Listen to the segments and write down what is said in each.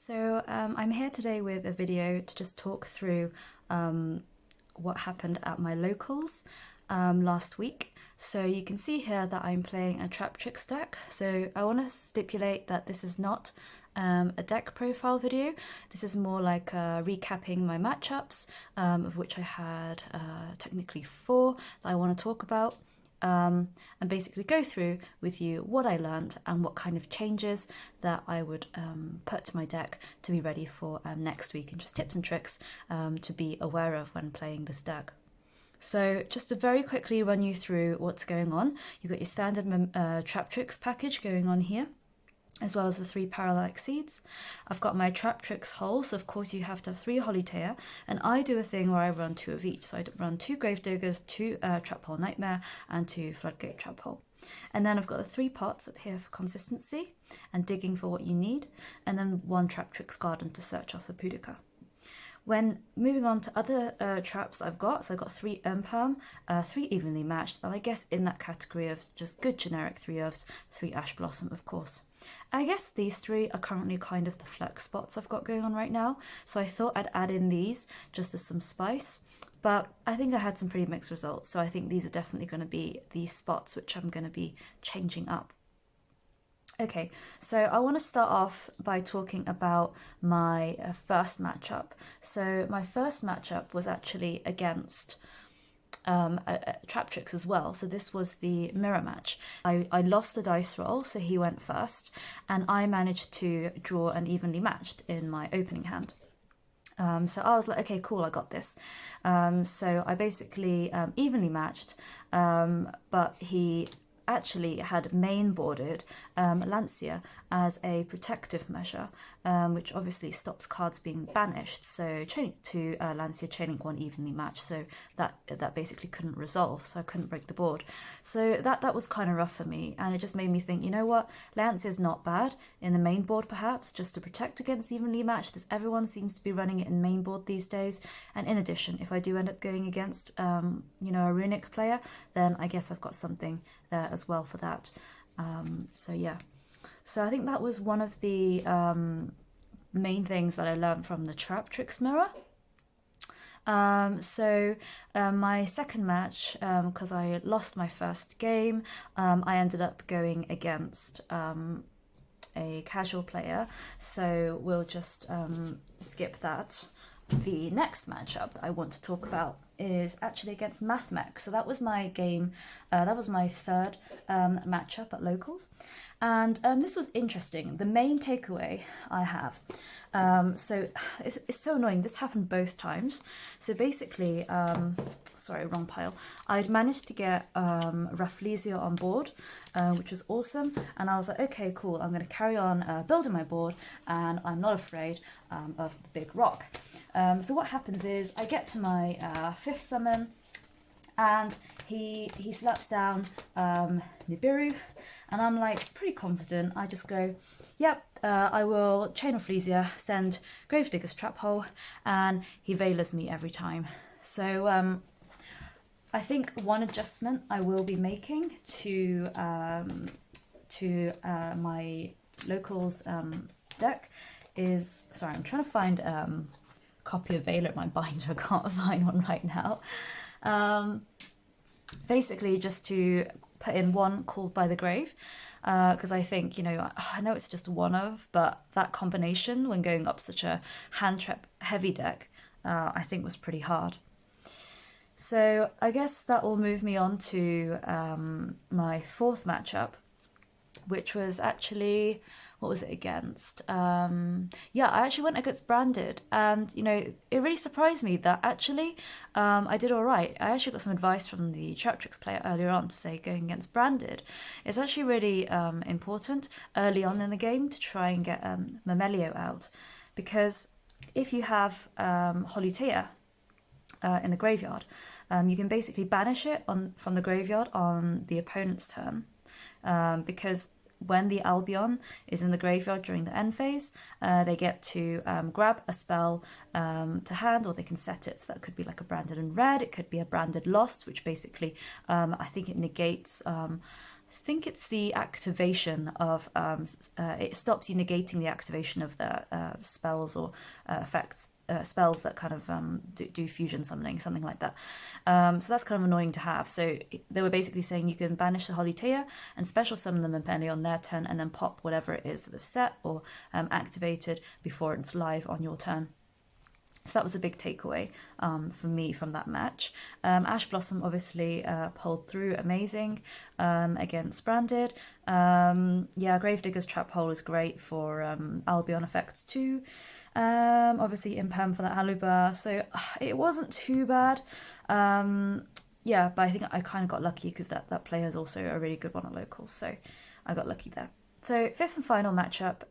I'm here today with a video to just talk through what happened at my locals last week. So you can see here that I'm playing a Traptrix deck. So I want to stipulate that this is not a deck profile video. This is more like recapping my matchups, of which I had technically 4 that I want to talk about. And basically go through with you what I learned and what kind of changes that I would put to my deck to be ready for next week, and just tips and tricks to be aware of when playing this deck. So just to very quickly run you through what's going on, you've got your standard Traptrix package going on here, as well as the 3 Parallax Seeds. I've got my Traptrix Hole, so of course you have to have 3 Hollytea, and I do a thing where I run 2 of each. So I run 2 Gravediggers, 2 Trap Hole Nightmare, and 2 Floodgate Trap Hole. And then I've got the 3 pots up here for consistency and digging for what you need, and then 1 Traptrix Garden to search off the Pudica. When moving on to other traps that I've got, so I've got 3 Imperm, 3 Evenly Matched, and I guess in that category of just good generic 3 Earths, 3 Ash Blossom, of course. I guess these 3 are currently kind of the flex spots I've got going on right now, so I thought I'd add in these just as some spice, but I think I had some pretty mixed results, so I think these are definitely going to be the spots which I'm going to be changing up. Okay, so I want to start off by talking about my first matchup. So my first matchup was actually against Traptrix as well. So this was the mirror match. I lost the dice roll, so he went first, and I managed to draw an evenly matched in my opening hand. So I was like, okay, cool, I got this. So I basically evenly matched, but he actually had main boarded Lancia as a protective measure, which obviously stops cards being banished. So chain to Lancia chaining 1 evenly matched, so that basically couldn't resolve, so I couldn't break the board. So that was kind of rough for me, and it just made me think, you know what, Lancia is not bad in the main board, perhaps just to protect against evenly matched, as everyone seems to be running it in main board these days. And in addition, if I do end up going against you know, a runic player, then I guess I've got something there as well for that. So yeah, so I think that was one of the main things that I learned from the Traptrix mirror. My second match, because I lost my first game, I ended up going against a casual player, so we'll just skip that. The next matchup that I want to talk about is actually against Mathmech. So that was my game, that was my third matchup at locals. And this was interesting. The main takeaway I have, so it's so annoying, this happened both times. So basically, sorry, wrong pile. I'd managed to get Rafflesia on board, which was awesome. And I was like, okay, cool, I'm going to carry on building my board, and I'm not afraid of the big rock. So what happens is I get to my 5th summon, and he slaps down Nibiru, and I'm like pretty confident. I just go, yep, I will chain Rafflesia, send Gravediggers Trap Hole, and he Veilers me every time. So I think one adjustment I will be making to my locals deck is, sorry, I'm trying to find copy of Veiler in my binder. I can't find one right now. Basically just to put in 1 Called by the Grave, because I think, you know, I know it's just 1 of, but that combination when going up such a hand trap heavy deck, I think was pretty hard. So I guess that will move me on to my 4th matchup, which was actually, what was it against? Yeah, I actually went against Branded, and you know, it really surprised me that actually I did all right. I actually got some advice from the Traptrix player earlier on to say going against Branded is actually really important early on in the game to try and get Mamelio out, because if you have Hollytea in the graveyard, you can basically banish it from the graveyard on the opponent's turn, because when the Albion is in the graveyard during the end phase, they get to grab a spell to hand, or they can set it. So that could be like a Branded in red, it could be a Branded Lost, which basically I think it negates think it's the activation of, it stops you negating the activation of the spells or effects. Spells that kind of do fusion summoning, something like that. So that's kind of annoying to have. So they were basically saying you can banish the Holiteia and special summon them apparently on their turn, and then pop whatever it is that they've set or activated before it's live on your turn. So that was a big takeaway for me from that match. Ash Blossom obviously pulled through amazing against Branded. Yeah, Gravediggers Trap Hole is great for Albion effects too. Obviously Imperm for that Alubar, so it wasn't too bad. Yeah, but I think I kind of got lucky because that player is also a really good one at locals, so I got lucky there. So fifth and final matchup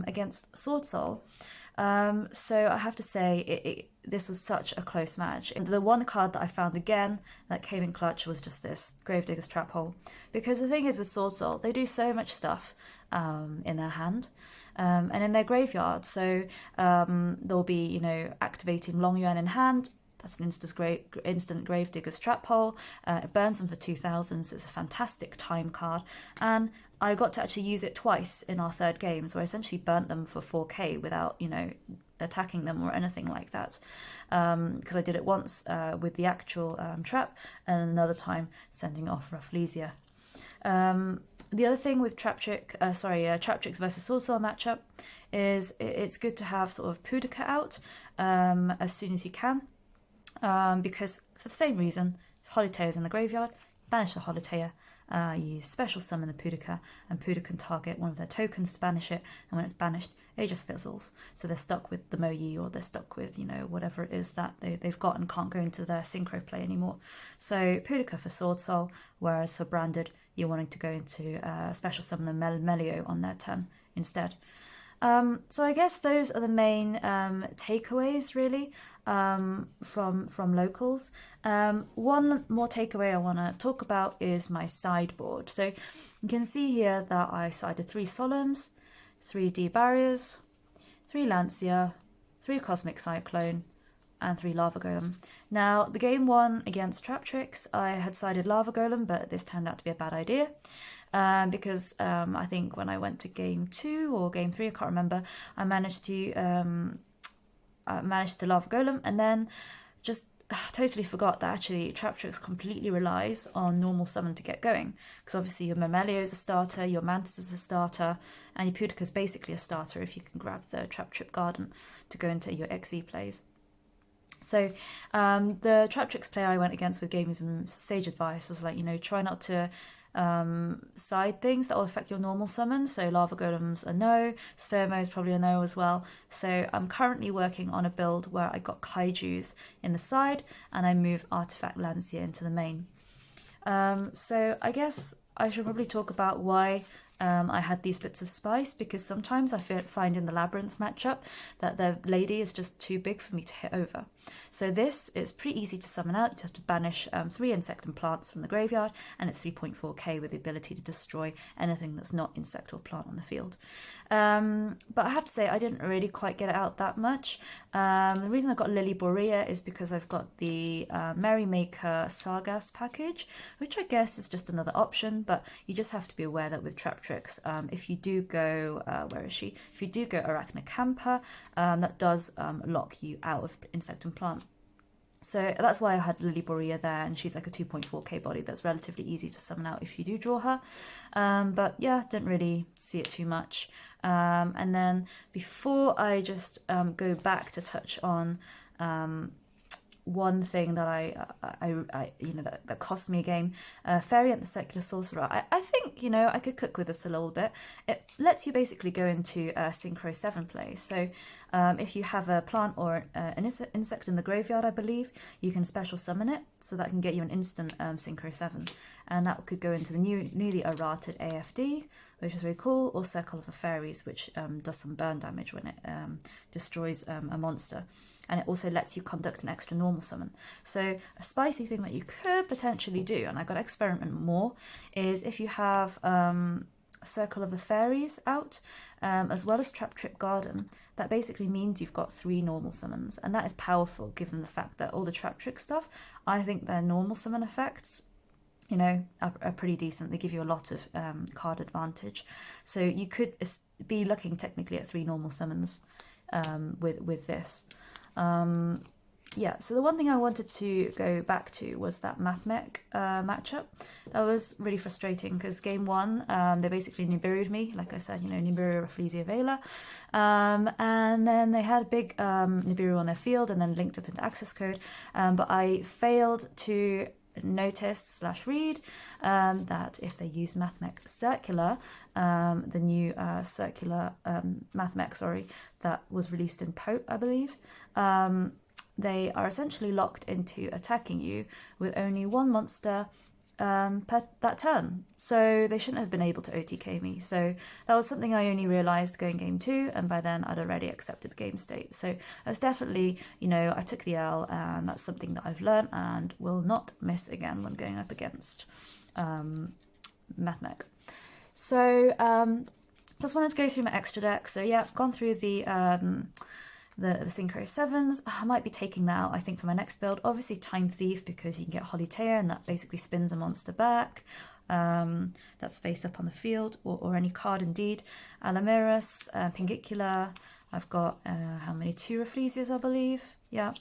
against Swordsoul. So I have to say this was such a close match. The one card that I found again that came in clutch was just this, Gravediggers Trap Hole. Because the thing is with Swordsoul, they do so much stuff in their hand and in their graveyard. So they'll be, you know, activating Long Yuan in hand. That's an instant Gravediggers Trap Hole. It burns them for 2,000, so it's a fantastic time card. And I got to actually use it twice in our third game, so I essentially burnt them for 4k without, you know, attacking them or anything like that. Because I did it once with the actual trap, and another time sending off Rafflesia. The other thing with Traptrix versus Swordsoul matchup is it's good to have sort of Pudica out as soon as you can. Because for the same reason, if Holiteia is in the graveyard, banish the Holiteia, you special summon the Pudica, and Pudica can target one of their tokens to banish it, and when it's banished, it just fizzles. So they're stuck with the Moyi, or they're stuck with, you know, whatever it is that they've got and can't go into their synchro play anymore. So Pudica for Swordsoul, whereas for Branded, you're wanting to go into special summon the Melio on their turn instead. So I guess those are the main takeaways really from locals. One more takeaway I want to talk about is my sideboard. So you can see here that I sided 3 Solemns, 3 D Barriers, 3 Lancia, 3 Cosmic Cyclone, and 3 Lava Golem. Now, the game 1 against Traptrix, I had sided Lava Golem, but this turned out to be a bad idea. Because I think when I went to game 2 or game 3, I can't remember, I managed to Lava Golem, and then just totally forgot that actually Traptrix completely relies on normal summon to get going, because obviously your Mamelio is a starter, your Mantis is a starter, and your Pudica is basically a starter if you can grab the Traptrix Garden to go into your XE plays. So the Traptrix player I went against with gave me some sage advice, was like, you know, try not to side things that will affect your normal summons. So Lava Golem's a no, Sphyrmo is probably a no as well. So I'm currently working on a build where I got Kaijus in the side and I move Artifact Lancia into the main. So I guess I should probably talk about why I had these bits of spice, because sometimes I find in the Labyrinth matchup that the lady is just too big for me to hit over. So this is pretty easy to summon out. You have to banish 3 insect and plants from the graveyard, and it's 3.4k with the ability to destroy anything that's not insect or plant on the field. But I have to say I didn't really quite get it out that much. The reason I got Lily Borea is because I've got the Merrymaker Sargass package, which I guess is just another option, but you just have to be aware that with Traptrix, if you do go, where is she? If you do go Arachnacampa, that does lock you out of insect and plant. So that's why I had Lily Borea there, and she's like a 2.4k body that's relatively easy to summon out if you do draw her. But yeah, didn't really see it too much. And then before I just go back to touch on one thing that I you know, that cost me a game, Fairy and the Secular Sorcerer. I think, you know, I could cook with this a little bit. It lets you basically go into Synchro 7 play. So if you have a plant or an insect in the graveyard, I believe, you can special summon it, so that can get you an instant Synchro 7. And that could go into the newly errated AFD, which is really cool, or Circle of the Fairies, which does some burn damage when it destroys a monster. And it also lets you conduct an extra normal summon. So a spicy thing that you could potentially do, and I've got to experiment more, is if you have Circle of the Fairies out, as well as Traptrix Garden, that basically means you've got 3 normal summons, and that is powerful given the fact that all the Traptrix stuff, I think their normal summon effects you know, are pretty decent. They give you a lot of card advantage. So you could be looking technically at 3 normal summons with this. Yeah, so the one thing I wanted to go back to was that Mathmech matchup. That was really frustrating because game 1, they basically Nibiru'd me, like I said, you know, Nibiru, Rafflesia, Vela. And then they had a big Nibiru on their field and then linked up into access code. But I failed to notice / read that if they use Mathmech Circular, the new circular Mathmech, sorry, that was released in Pope, I believe, they are essentially locked into attacking you with only 1 monster per that turn. So they shouldn't have been able to OTK me. So that was something I only realised going game 2, and by then I'd already accepted the game state. So I was definitely, you know, I took the L, and that's something that I've learned and will not miss again when going up against Mathmech. So just wanted to go through my extra deck. So yeah, gone through the Synchro 7s. I might be taking that out, I think, for my next build. Obviously Time Thief, because you can get Hollytea, and that basically spins a monster back. That's face up on the field, or any card indeed. Alamirus, Pingicula. I've got, how many? 2 Rafflesias, I believe. Yeah.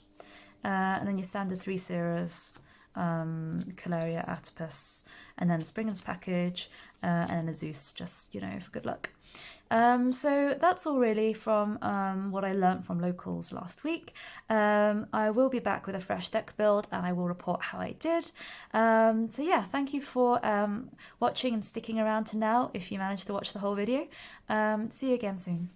And then your standard 3 Seras, Calaria, Atopus, and then Springen's package, and then a Zeus, just, you know, for good luck. So that's all really from what I learnt from locals last week. I will be back with a fresh deck build, and I will report how I did. So yeah, thank you for watching and sticking around to now if you managed to watch the whole video. See you again soon.